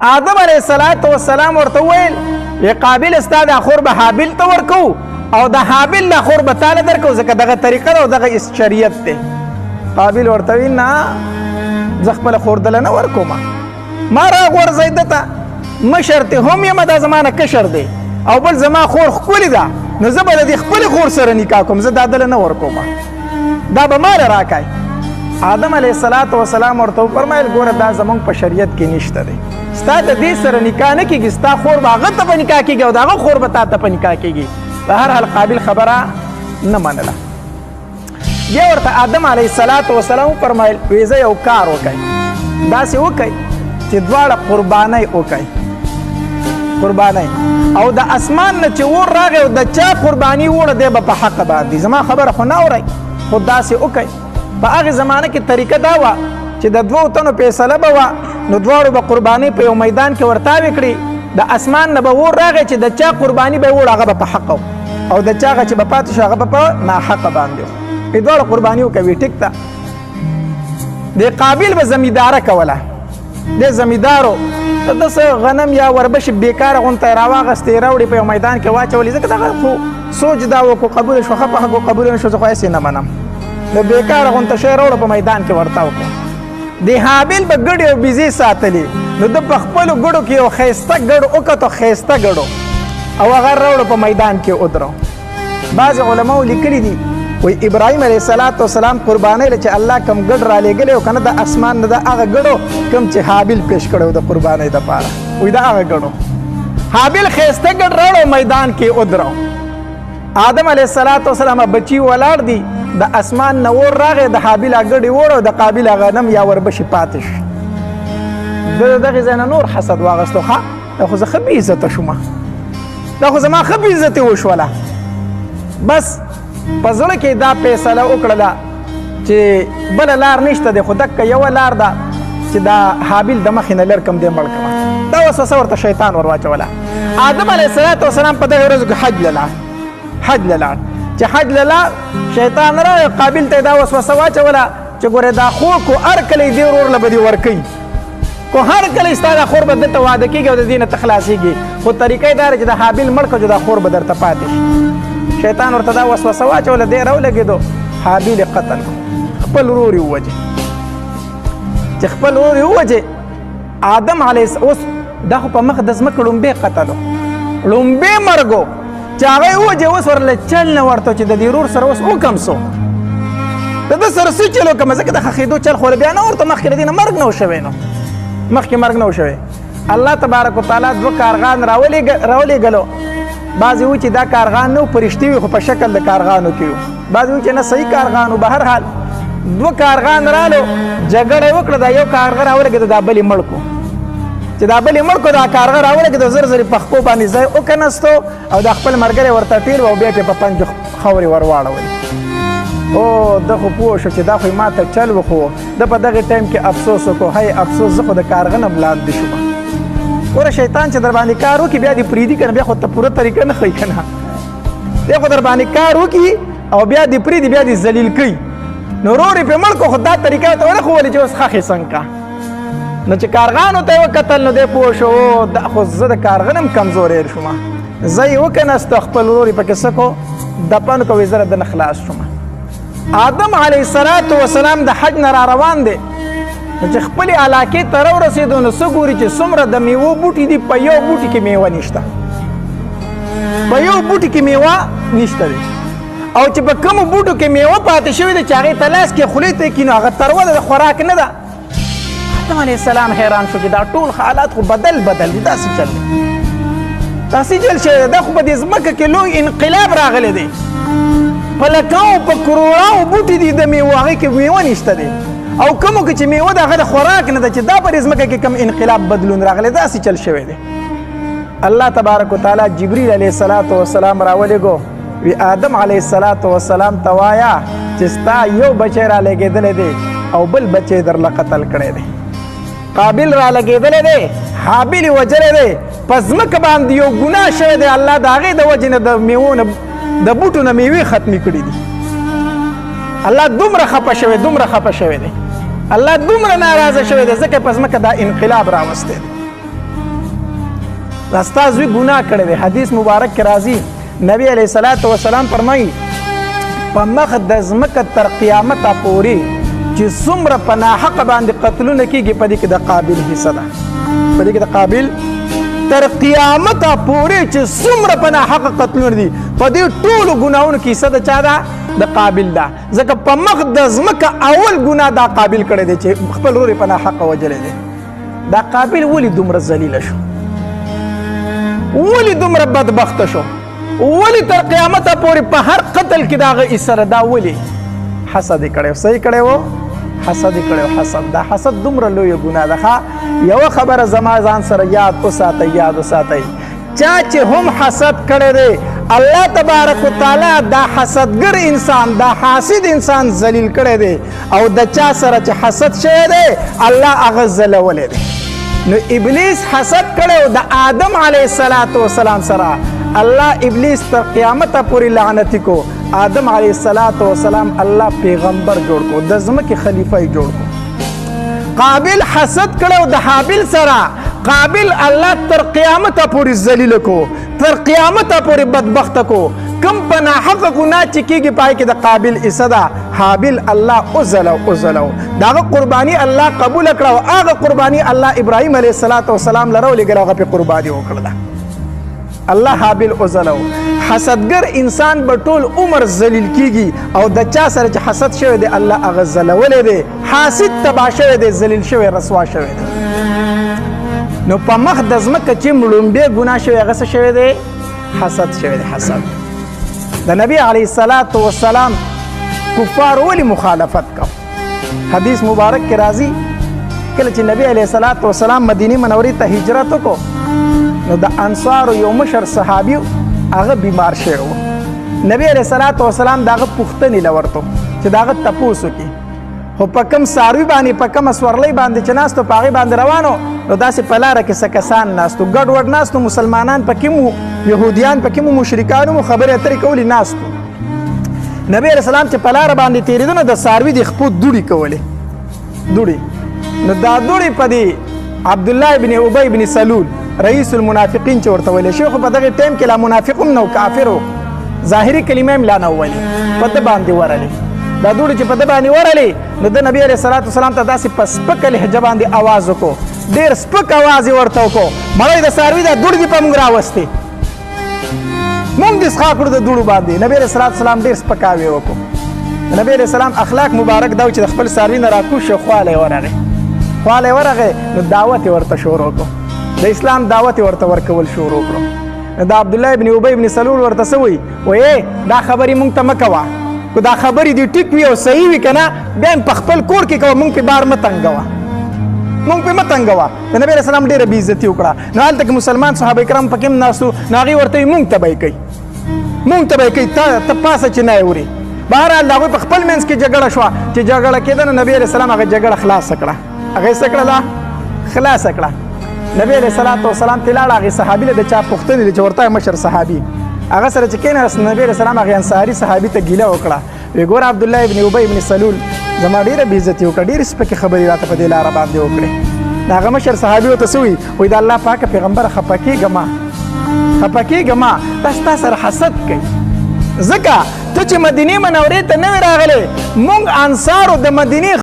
آدم علیه السلام ورته وویل وی قابل ستا دا خور به حابل ته ورکو او د حابل دا خور به تاله درکو ځکه دغه طریقه ده او دغه شریعت دی. قابل ورته وی نه زه خپله خور دله نه ورکوم، ما راغورځئ ده ته، مشر ته هم یم، دا زما نه کشر دی او بل زما خور ښکلې ده، نو زه به د دې خپلې خور سره نکاح کوم، زه دا دله نه ورکوم، دا به ماله راکای. آدم علیه السلام ورته وفرمایل ګوره دا زمونږ په شریعت کې نشته دی، ستا د دې سره نکاح نه کېږي، ستا خور به هغه ته په نکاح کېږي او د هغه خور به تا ته په نکاح کېږي. په هر حال قابل خبره نه منله. بیا ورته آدم علیه السلام وفرمایل وی زه یو کار وکئ، داسې وکئ چې دواړه قربانۍ وکئ، قربانۍ او د اسمان نه چې اور راغی او د چا قرباني وړه دی به په حق باندې، زما خبره خو نه اورئ، خو داسې وکئ. په هغې زمانه کې طریقه دا وه چې د دوو تنو فیصله به وه، نو دواړو به قربانۍ په یو میدان کې ورتاوې کړي، د اسمان نه به اور راغی چې د چا قرباني به یې وړه هغه به په حق او د چا هغه چې به پاتې شو هغه به په ناحقه باندې و. دواړه قرباني وکوي، ټیک ده. د قابل به زمینداره کوله، د زمیندارو د څه غنم یا وربشې بېکاره غونته یې راواغستې راوړې په یو میدان کې واچولې، ځکه دغه خو سوچ دا وکړو قبوله شوه، ښه په ښه قبوله نه شو، زه خو هسې نه منم، د بېکاره غونته شی راوړه په میدان کې ورته وکړو. د حابل به ګډې او بیزې ساتلې، نو ده په خپلو ګډو کې یو ښایسته ګډ وکتو، ښایسته ګډو او هغه راوړو په میدان کې ودرو. بعضې علماو لیکلي دي وی ابراهیم علیه السلام قربانۍ له چې الله کم ګډ را لېږلی او که نه د اسمان نه د هغه ګډو کم چې حابل پیش کړی و د قربانۍ دپاره، وی د هغه ګډو. حابل ښایسته ګډ راوړو میدان کې ودرو. آدم علیه السلام بچي ولاړ دي، د اسمان نه اور راغی، د حابل هغه ګډې وړو، د قابل هغه غنم یا وربشې پاتې شو. د دغې ځای نه نور حسد واغستو، ښه دا خو زه ښه بې عزته شومه، دا خو زما ښه بې عزتي وشوله. بس په زړه کې دا فیصله وکړله چې بله لار نشته دی، خو دکه یوه لار ده چې دا حابل د مخې نه لر کم دی مړ کړه. دا وسوسه ورته شیطان ور واچوله. آدم علیه السلام په دغې ورځو کې حج له لاړ، چې حج له لاړ شیطان راغی قابل ته دا وسوسه واچوله چې ګورې دا خور کو هر کله یې دې ورور له به دې ورکوي، کو هر کله ستا دا خور به دته واده کېږي او د دې نه ته خلاصېږي، خو طریقه یې دا ده چې د حابل مړ کړه چې دا خور به درته پاتې شي. شیطان ورته دا وسوسه واچوله، دی راولګېدو، حابل یې قتل کړو، خپل ورور یې ووجه. چې خپل ورور یې ووجه، آدم علیه اوس دا خو په مخ د ځمکې لومبې قتل و، لومبې مرګ و چې هغه یې ووجه. اوس ورله چل نه ورته چې د دې ورور سره اوس وکم سو، د ده سره څه چل وکړمه، ځکه د ښخېدو چل خو بیا نه ورته مخکې له دې نه مرګ نه و شوی، نو مخکې مرګ نه و شوی. الله تبارک وتعالی دوه کارغان راولېږلو، بعضې وایي چې دا کارغان نه و، فرشتې وي خو په شکل د کارغانو کې وو، بعضې وایي چې نه صحیح کارغان و. به هر حال دوه کارغان رالو، جګړه یې وکړه، دا یو کارغه راولګېده، دا بل یې مړ کړو. چې دا بل یې مړ کړو، دا کارغه راولګېده، زر زر یې په خپو باندې ځای وکنستو او دا خپل ملګری ورته ټېل و او بیا یې په پنجو خاورې ور واړولې. او ده خو پوه شو چې دا خو یې ما ته چل وخو، ده په دغې ټایم کې افسوس وکړو، هی افسوس زه خو د کارغه نه لاندې شوم. ګوره شیطان چې در باندې کار وکړي بیا دې پرېږدي که نه، بیا خو ته پوره طریقه نه ښایي که نه، دی خو در باندې کار وکړي او بیا دې پرېږدي، بیا دې ذلیل کوي. نو ورور یې پرې مړ کړو، خو دا طریقه ورته ونه ښولې چې اوس خښې څنګه کا. نو چې کارغانو ته یې وکتل نو دی پوه شو دا خو زه د کارغه نه هم کمزوری شوم، زه یې وکنستو، خپل ورور یې پکې څه کړو دپن کړو، وایي زه له ده نه خلاص شوم. آدم علیه السلام د حج نه را روان دی، نو چې خپلې علاقې ته راورسېدو نو څه ګوري چې څومره د میوو بوټي دي، په یو بوټي کې میوه نشته، په یو بوټي کې میوه نشته دی، او چې په کومو بوټو کې میوه پاتې شوې ده چې هغې ته لاس کې خولې ته یې کړي نو هغه تروه ده، د خوراک نه ده. آدم علیه السلام حیران شو چې دا ټول حالات خو بدل دي، داسې چل دی، داسې چل شوی دی، دا خو په دې ځمکه کې لوی انقلاب راغلی دی، په لکاو په کروړاو بوټي دي د میوه، هغې کې میوه نشته دی، او کومو کې چې میوه د هغه د خوراک نه ده، چې دا په دې ځمکه کې کوم انقلاب بدلون راغلی، داسې چل شوی دی. الله تبارک وتعالی جبریل علیه السلام راولېږو، وی آدم علیه السلام ته وایه چې ستا یو بچی را لګېدلی دی او بل بچی درله قتل کړی دی، قابل را لګېدلی دی، حابل یې وجلی دی، په ځمکه باندې یو ګناه شوی دی، الله د هغې د وجې نه د میوو نه د بوټو نه میوې ختمې کړي دي. الله دومره خفه شوی دی، الله دومره ناراضه شوی دی، ځکه په ځمکه دا انقلاب راوستی دی. ستا زوی ګناه کړی دی. حدیث مبارک کې راځي نبی علیه الصلاۃ والسلام فرمایي په مخ د ځمکه تر قیامته پورې چې څومره په ناحقه باندې قتلونه کېږي په دې کې د قابل حصه ده. په دې کې د قابل تر قیامته پورې چې څومره په ناحقه قتلونه دي په دې ټولو ګناهونو کې حصه د چا ده؟ د قابل ده. ځکه په مخ د ځمکه اول ګناه دا قابل کړی دی چې خپل ورور په ناحقه وجلی دی. دا قابل ولې دومره ذلیله شو؟ ولې دومره بدبخته شو؟ ولې تر قیامته پورې په هر قتل کې د هغه حصه ده؟ دا ولې؟ حسد یې کړی. صحیح کړی و؟ حسد یې کړی و. حسد، دا حسد دومره لویه ګناه ده. یوه خبره زما ځان سره یاد وساتئ، یاد وساتئ، چا چې هم حسد کړی دی الله تبارک وتعالی دا حسدګر انسان، دا حاسد انسان ذلیل کړی دی، او د چا سره چې حسد شوی دی الله هغه ذلولی دی. نو ابلیس حسد کړی و د آدم علیه السلام سره. الله ابلیس تر قیامته پورې لعنتي کو. آدم علیه السلام الله پیغمبر جوړ کو، د ځمکې خلیفه یې جوړ کو. قابل حسد کړو د حابل سره. قابل الله تر قیامته پورې ذلیل کو، تر قیامته پورې بدبخت کو. کم په ناحقه ګناه چې کېږي پای کې د قابل حصه ده. حابل الله اوزلو داغه قرباني الله قبول کړه، او هغه قرباني الله ابراهیم علیه السلام لره ولېږله، هغه پې قرباني وکړله. الله حابل اوزلو. حسدګر انسان به ټول عمر ذلیل کیږي، او د چا سره چې حسد شوی دی الله هغه ذلولی دی. حاسد تباه شوی دی، ذلیل شوی، رسوا شوی دی. نو په مخ د ځمکه چې لومبی ګناه شوی هغه څه شوی دی؟ حسد شوی دی. حسد د نبی علیه السلام کفار ولې مخالفت کو؟ حدیث مبارک کې راځي کله چې نبی علیه السلام مدینه منورې ته هجرت وکړو نو د انصارو یو مشر صحابي هغه بیمار شوی و. نبی علیه السلام دغه پوښتنې له ورته چې دغه تپوس وکړي، خو په کوم څاروي باندې په کومه سورلۍ باندې چې ناستو په هغې باندې روانو نو داسې په لاره کې څه کسان ناستو، ګډ وډ ناستو، مسلمانان پکې مو، یهودیان پکې مو، مشرکان مو، خبرې اترې کولې ناستو. نبی علیه السلام چې په لاره باندې تېرېده نو د څاروي د خپو دوړې کولې، دوړې. نو دا دوړې په دې عبدالله بن ابی بن سلول رئیس المنافقین چې ورته ویلی شوی، خو په دغې ټایم کې لا منافق هم نه و، کافر و، ظاهري کلمه هم لا نه وویلې، په ده باندې ورلې. دا دوړې چې په ده باندې ورلې نو د نبي علیه السلام ته داسې په سپکه لهجه باندې اواز وکړو، ډېر سپک اواز یې ورته وکړو، مړی د څاروي دا دوړې دې په موږ راوستې، موږ دې څښا کړو د دوړو باندې. نبي علیه السلام ډېر سپکاوی وکړو. نبي علیه السلام اخلاق مبارک دا و چې د خپل څاروي نه راکوز شو، خواله یې ورغی نو دعوت یې ورته شروع کړو، د اسلام دعوت یې ورته ورکول شروع کړو. دا عبدالله بن ابی بن سلول ورته څه وایي؟ وایي دا خبرې موږ ته مه کوه، که دا خبرې دې ټیک وي او صحیح وي که نه بیا هم په خپل کور کې کوه، موږ پې بار مه تنګوه، موږ پې مه تنګوه. د نبي علیه السلام ډېره بېعزتي وکړه. نو هلته کې مسلمان صحابه کرام پکې هم ناست وو، نو هغې ورته وایي موږ ته به یې کوي، موږ ته به یې کوي، ته پاسه چې نه یې وړې. بهرحال د هغوی په خپل منځ کې جګړه شوه، چې جګړه کېده نو نبي علیه السلام هغه جګړه خلاصه کړه. هغه یې څه کړله؟ خلاصه کړه. نبی علیه السلام ته لاړه، هغې صحابي له د چا پوښتنې دي چې ورته مشر صحابي هغه سره چې کېناست، نبی علیه السلام هغې انصاري صحابي ته ګیله وکړه، وی ګوره عبدالله بن ابی بن سلول زما ډېره بېعزتي وکړه، ډېرې سپکې خبرې راته په دې لاره باندې وکړې. د هغه مشر صحابي ورته څه وایي؟ وایي د الله پاکه پیغمبره خفه کېږه ما، دا ستا سره حسد کوي، ځکه ته چې مدینې منورې ته نه وې راغلی، موږ انصارو د مدینې